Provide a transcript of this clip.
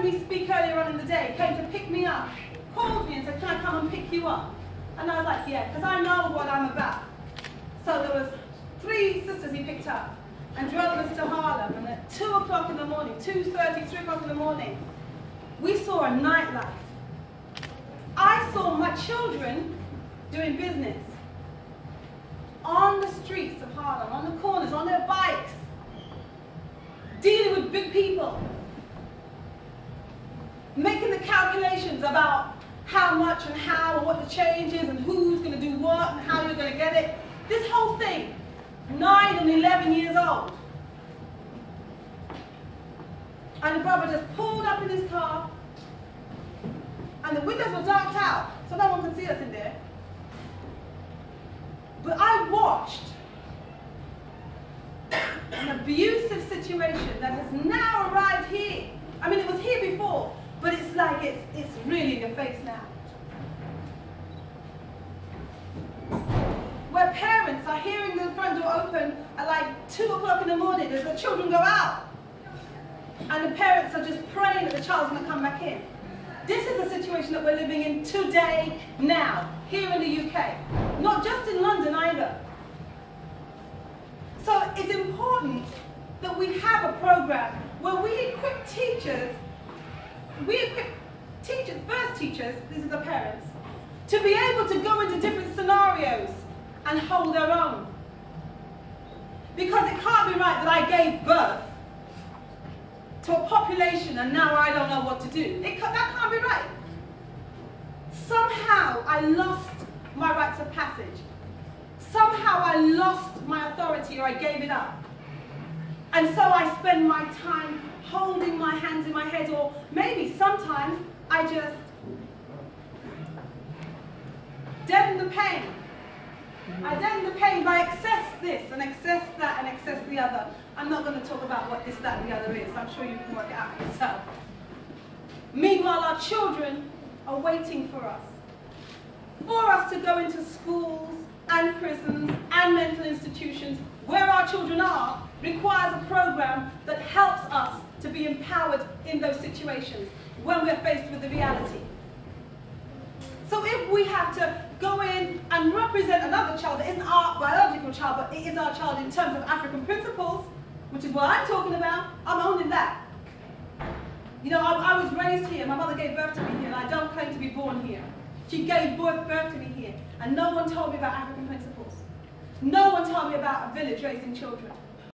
heard me speak earlier on in the day, came to pick me up, called me and said, can I come and pick you up? And I was like, yeah, because I know what I'm about. So there was 3 sisters he picked up and drove us to Harlem. And at 2 o'clock in the morning, 2:30, 3 o'clock in the morning, we saw a nightlife. I saw my children doing business on the streets of Harlem, on the corners, on their bikes, dealing with big people, making the calculations about how much and how and what the change is and who's going to do what and how you're going to get it. This whole thing, 9 and 11 years old. And the brother just pulled up in his car, and the windows were darked out, so no one could see us in there. But I watched an abusive situation that has now arrived here. I mean, it was here before, but it's like it's really in your face now. Where parents are hearing the front door open at like 2 o'clock in the morning as the children go out. And the parents are just praying that the child's going to come back in. This is the situation that we're living in today, now, here in the UK. Not just in London either. So it's important that we have a program where we equip teachers, first teachers, these are the parents, to be able to go into different scenarios and hold their own. Because it can't be right that I gave birth to a population and now I don't know what to do. That can't be right. Somehow I lost my rights of passage. Somehow I lost my authority, or I gave it up. And so I spend my time holding my hands in my head, or maybe sometimes I just deaden the pain. I deaden the pain by excess this and excess that and excess the other. I'm not going to talk about what this, that, and the other is. I'm sure you can work it out for yourself. Meanwhile, our children are waiting for us to go into schools and prisons and mental institutions. Where our children are requires a program that helps us to be empowered in those situations when we're faced with the reality. So if we have to go in and represent another child that isn't our biological child, but it is our child in terms of African principles, which is what I'm talking about, I'm owning that. You know, I was raised here. My mother gave birth to me here, and I don't claim to be born here. She gave birth to me here, and no one told me about African principles. No one told me about a village raising children.